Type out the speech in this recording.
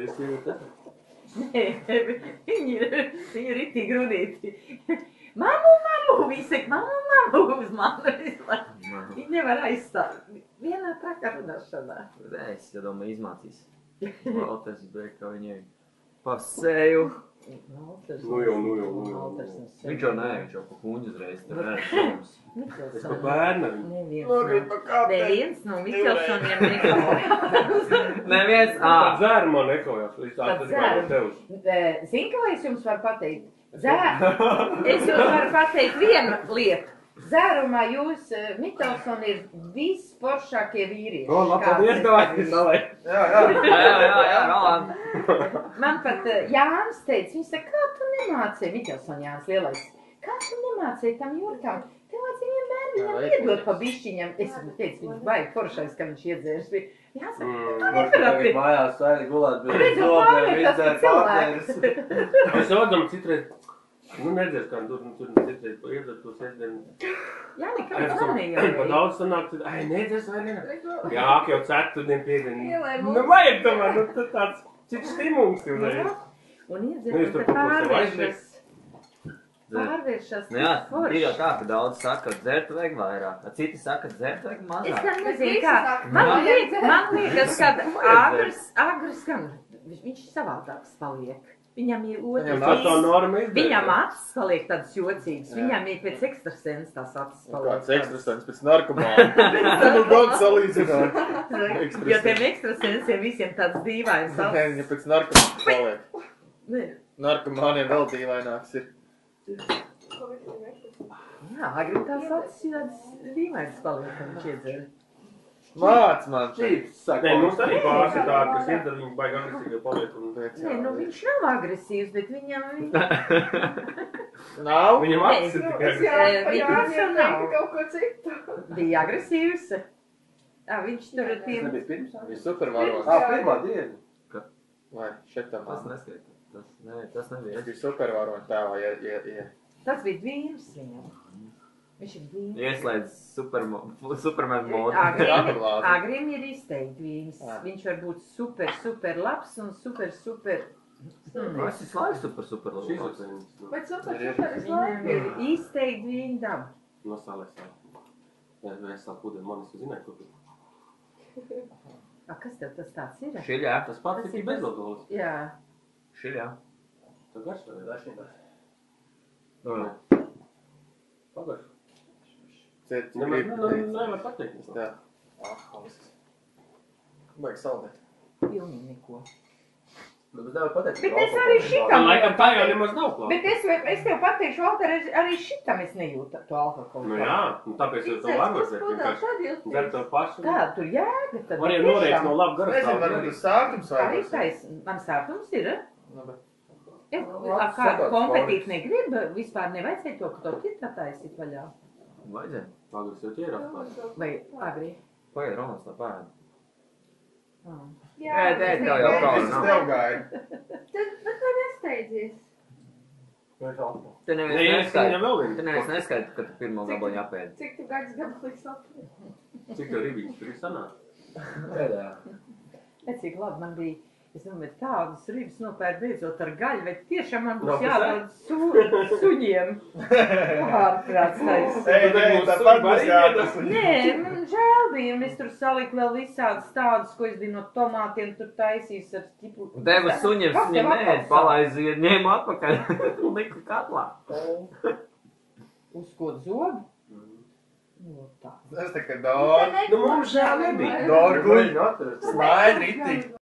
jūs sieviete? Nē, viņi ir ritīgi runīti. Mammu, viņi saka, mammu uz mani. Viņi nevar aizstāt. Vienā trakā runāšanā. Es domāju, izmācīs. Valters beig, kā viņai pasēju. Nu jau. Viņš jau nē, viņš jau pa kuņu uzreiz. Es pa bērnu. Neviens no Miķelsoniem nekaujas. Neviens, Pat dzērumā nekaujas. Pat dzērumā. Zini, kā es jums varu pateikt? Es jums varu pateikt vienu lietu. Dzērumā jūs, Miķelsoni, ir visporšākie vīrieši. Paldies, davai, salai. Jā, Roland. Man pat Jānis teica, viņš saka, kā tu nemācīji, Miķelsoni Jānis lielais, kā tu nemācīji tam Jurkam? Tev vajadzēja vienmēr viņam iedot pa bišķiņam. Es teicu, viņš baigi foršais, ka viņš iedzērs. Jāsaka, tu neprati. Mājās saili gulēt, bet Redzu, pārvērtās par cilvēku. Es vadam citreiz. Nu, nedzēs, kā tur citreiz iedzēt to sēdienu. Jā, nekā man nejauja. Pa daudz sanāk, ai, nedzēs vai ne? Jā, jau ceturtdien, piedien. Nu, vajag tomēr, nu, tad tāds cits stimuls tev reiz. Un iedzērs, tad pārvēršas. Nu jā, ir jau tā, ka daudz saka, ka dzert vajag vairāk, a citi saka, ka dzert vajag Es mazāk. gan nezinu, kā. Man liekas, ka agrs gan, viņš savādāks paliek. Viņam ir otrs. Viņam acis paliek tādas jocīgas. Viņam ir pēc ekstrasens tās acis paliek. Kāds ekstrasens pēc narkomāna? Nu, gan salīdzināt. Jo tiem ekstrasensiem visiem tāds dīvains acis. Nē, viņa pēc narkomāna paliek. Nē. Narkomāniem vēl dīvaināks ir. Jā, agri tās acis ir tādas dīvainas paliek, kad viņš iedzer. Māc man šīs. Nē, mums arī pārsi tādi, kas iedara, viņi baigi agresīvi paliek. Nē, nu viņš nav agresīvs, bet viņam... Nav? Viņam acis ir tikai Viņam nav. kaut ko citu. Bija agresīvs. Viņš tur ir tiem... Viņš supervaronis. pirmā diena. Vai, šetam. Tas neskaita. Tas nebija. Viņš bija supervaronis tēvā, ja. Tas bija dvīms viņam. Viņš ir dvīms. Ieslēdz Superman modu. Agrim ir izteikti dvīms. Viņš var būt super labs un super... Es visu laiku super labs. Bet super Viņam ir izteikti dvīņu daba. No salēs. Es savu kudiem, man es zināju, ko tu. Kas tev tas tāds ir? Šiļā. Tas pats ir bezalkohols. Jā. Šiļā. Tu garš vai ne? Pagarš. Nevar pateikt. Jā. Halisks. Vajag saldēt. Pilnīgi neko. Bet nevar pateikt. Bet es arī šitam... Laikam tā jau nemaz nav klāt. Bet es tev pateikšu, Valter, arī šitam es nejūtu to alkoholu. Nu jā, tāpēc jau to varbūt dzer to pašu. Tā, tur jēga tad. Var jau noreikt no labu Nezinu, varbūt tas sākums Arī vajag. tais, man sākums ir, Labs kādu sabats kompetīt negrib, vispār nevajadzēja to, ka to ķirtā taisīt vaļā. Vajadzēja. Pagris jau ķērās pār. Vai agri? Pagaid, Rolands tā pārēd. Jā, tev jau kā Viss nav. tev gaida. Bet vai nesteidzies? Tu Nē, neviens es neskaita. viņam vēl vienu. Tu neviens neskaita, ka tu pirmo gabaliņu apēdi. Cik tu gads gabalīgs apēdi? Cik tev ribīgs tur ir sanāk? Pēdējā. Ne, cik labi man bija. Es domāju, tādas ribas nopērt beidzot ar gaļu, bet tiešām man būs Nav jādod suņiem. Ārprāts taisa. Tāpat būs jādas. Nē, man žēl bija, un es tur saliku vēl visādas tādas, ko es biju no tomātiem tur taisījis ar ķipu. Devu suņiem, Kas suņiem tev nē, atkal palaiziet, ņēmu atpakaļ. Liku katlā. Uz ko zobi? Nu, tā. Es tā kā Dora. Nu, mums žēl nebija. Dora guļ. Snaid ritīgi.